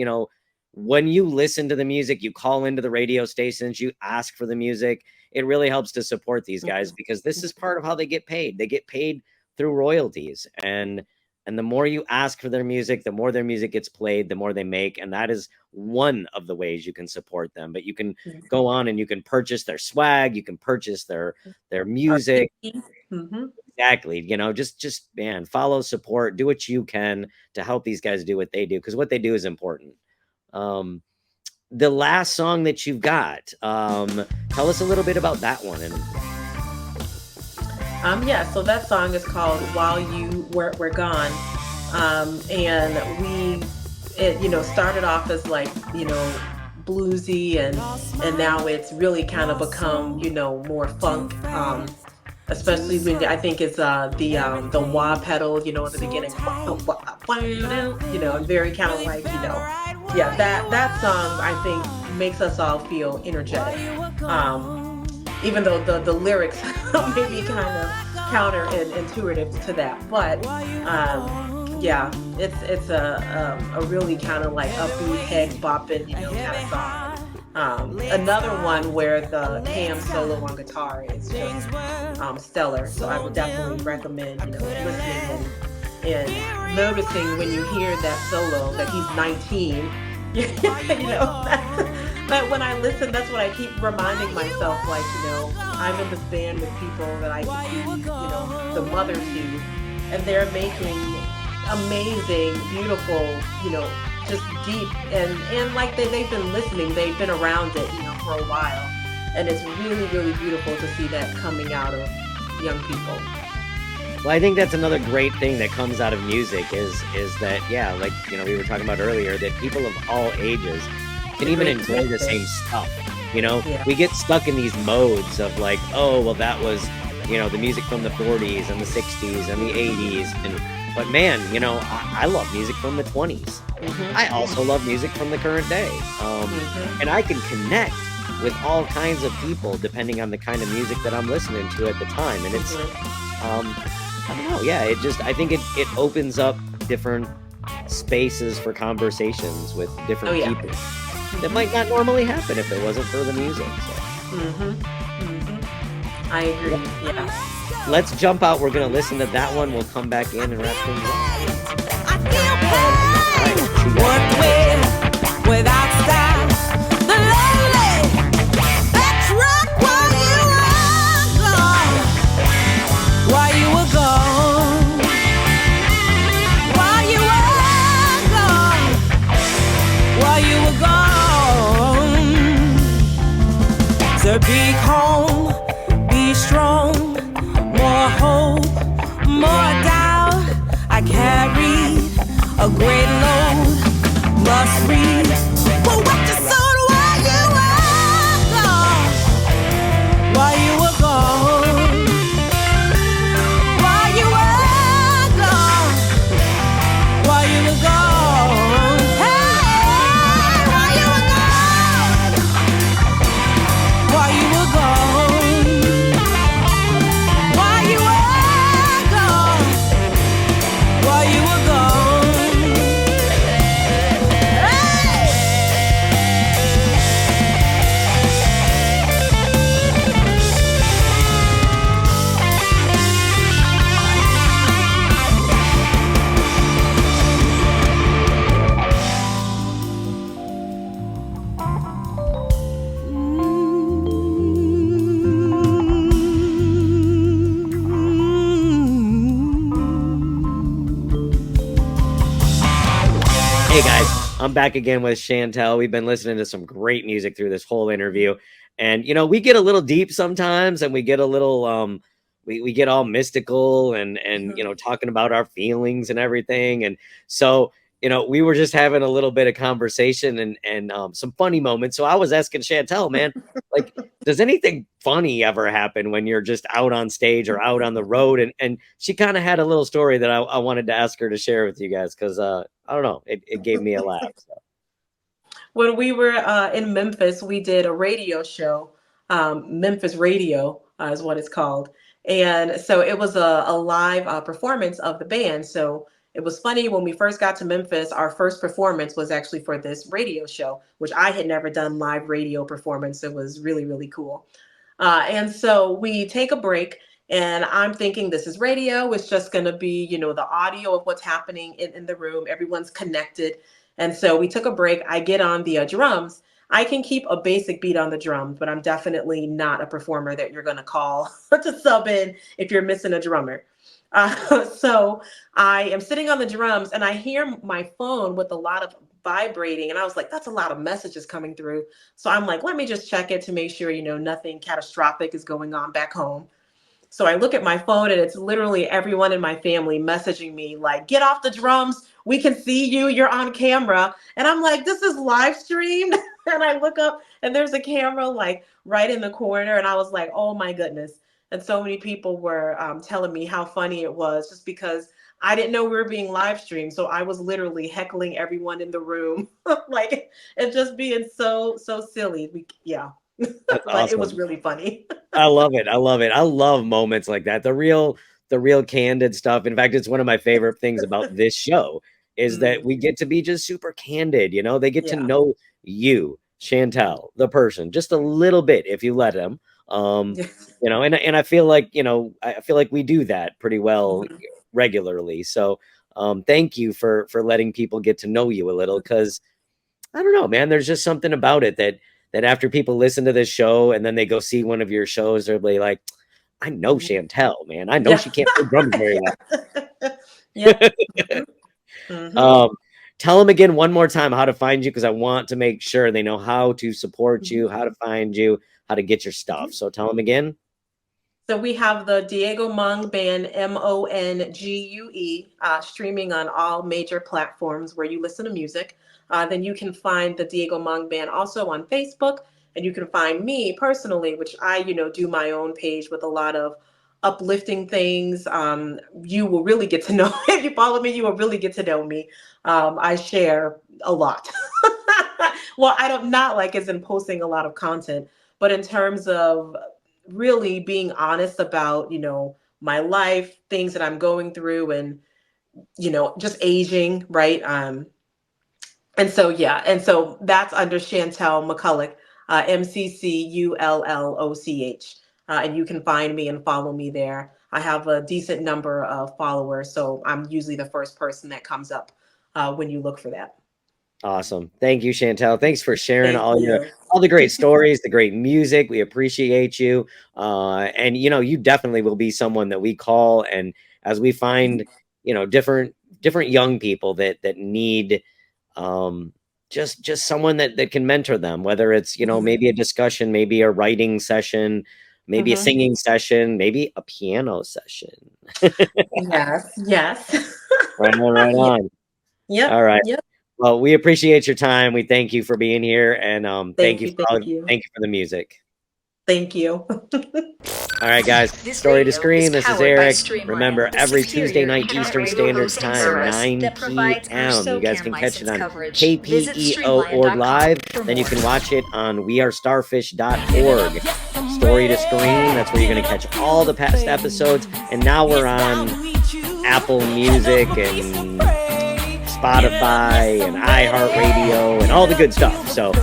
when you listen to the music, you call into the radio stations, you ask for the music, it really helps to support these guys because this is part of how they get paid. They get paid through royalties, and the more you ask for their music, the more their music gets played, the more they make. And that is one of the ways you can support them. But you can go on and you can purchase their swag. You can purchase their music. Exactly. Just man, follow, support, do what you can to help these guys do what they do, because what they do is important. The last song that you've got, tell us a little bit about that one. So that song is called While You Were Gone. And it started off as like, bluesy and now it's really kind of become, more funk, especially when I think it's the wah pedal, at the beginning, very kind of like, that song I think makes us all feel energetic. Even though the lyrics may be kind of counterintuitive to that, but it's a really kind of like upbeat, head bopping, kind of song. Another one where the Cam solo on guitar is just stellar. So I would definitely recommend listening and noticing when you hear that solo that he's 19. But when I listen, that's what I keep reminding myself, like, I'm in this band with people that I can be, the mother to, and they're making amazing, beautiful, just deep, and like they've been listening, they've been around it, for a while, and it's really, really beautiful to see that coming out of young people. Well, I think that's another great thing that comes out of music is that, like, we were talking about earlier, that people of all ages can even enjoy the same stuff. We get stuck in these modes of like, oh, well, that was, the music from the 40s and the 60s and the 80s. But man, I love music from the 20s. I also love music from the current day. And I can connect with all kinds of people depending on the kind of music that I'm listening to at the time. And it's, I don't know. Yeah, I think it opens up different spaces for conversations with different people that might not normally happen if it wasn't for the music. So. I agree. Yeah. Let's jump out. We're going to listen to that one. We'll come back in and wrap things up. I feel pain. One way without style. The lonely that truck while you were gone. While you were gone. So be calm, be strong, more hope, more doubt. I carried a great load, must read. But what you sold while you were gone, while you were gone, while you were gone, hey, while you were gone, while you were gone, while you were gone, while you were gone. Hey! Hey guys, I'm back again with Chantell. We've been listening to some great music through this whole interview. And we get a little deep sometimes, and we get a little we get all mystical and talking about our feelings and everything. And so we were just having a little bit of conversation and some funny moments. So I was asking Chantell, man, like, does anything funny ever happen when you're just out on stage or out on the road? And she kind of had a little story that I wanted to ask her to share with you guys, because I don't know, it gave me a laugh. So. When we were in Memphis, we did a radio show. Memphis Radio is what it's called. And so it was a live performance of the band. So it was funny, when we first got to Memphis, our first performance was actually for this radio show, which I had never done live radio performance. It was really, really cool. And so we take a break, and I'm thinking, this is radio. It's just going to be, the audio of what's happening in the room. Everyone's connected. And so we took a break. I get on the drums. I can keep a basic beat on the drums, but I'm definitely not a performer that you're going to call to sub in if you're missing a drummer. So I am sitting on the drums, and I hear my phone with a lot of vibrating. And I was like, that's a lot of messages coming through. So I'm like, let me just check it to make sure, nothing catastrophic is going on back home. So I look at my phone, and it's literally everyone in my family messaging me like, get off the drums. We can see you. You're on camera. And I'm like, this is live streamed. And I look up, and there's a camera like right in the corner. And I was like, oh my goodness. And so many people were telling me how funny it was, just because I didn't know we were being live streamed. So I was literally heckling everyone in the room, like, and just being so silly. But awesome. It was really funny. I love it. I love moments like that. The real candid stuff. In fact, it's one of my favorite things about this show is that we get to be just super candid. They get to know you, Chantell, the person, just a little bit if you let them. And I feel like we do that pretty well regularly. So thank you for letting people get to know you a little, because I don't know, man, there's just something about it that after people listen to this show and then they go see one of your shows, they'll be like, I know Chantell, man. I know she can't play drums very well. Tell them again one more time how to find you, because I want to make sure they know how to support you, how to find you, how to get your stuff. So tell them again. So we have the Diego Mong Band, MONGUE, streaming on all major platforms where you listen to music. Then you can find the Diego Mong Band also on Facebook, and you can find me personally, which I, do my own page with a lot of uplifting things. You will really get to know, if you follow me, you will really get to know me. I share a lot. Well, I don't, not like as in posting a lot of content, but in terms of really being honest about, my life, things that I'm going through, and, just aging, right? And so that's under Chantell McColloch, MCCULLOCH. And you can find me and follow me there. I have a decent number of followers, so I'm usually the first person that comes up when you look for that. Awesome. Thank you, Chantell. Thanks for sharing all the great stories, the great music. We appreciate you. And you definitely will be someone that we call, and as we find, different young people that need just someone that can mentor them, whether it's, maybe a discussion, maybe a writing session, maybe a singing session, maybe a piano session. Yes. Right on. Yeah. All right. Yep. Well, we appreciate your time. We thank you for being here, and thank you for the music. Thank you. All right, guys. Story to Screen. This is Eric. Remember, every Tuesday night Eastern Standard Time, 9 p.m. You guys can catch it on KPEO or live. Then you can watch it on wearestarfish.org. Story to Screen. That's where you're going to catch all the past episodes. And now we're on Apple Music and Spotify and iHeartRadio and all the good stuff. So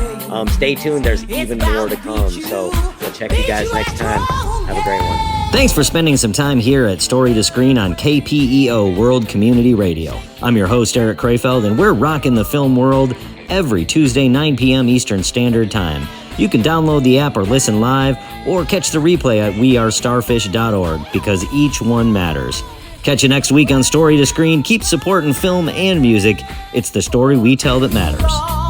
stay tuned. There's even more to come. So we'll check you guys next time. Have a great one. Thanks for spending some time here at Story to Screen on KPEO World Community Radio. I'm your host, Eric Krefeld, and we're rocking the film world every Tuesday, 9 p.m. Eastern Standard Time. You can download the app or listen live, or catch the replay at wearestarfish.org, because each one matters. Catch you next week on Story to Screen. Keep supporting film and music. It's the story we tell that matters.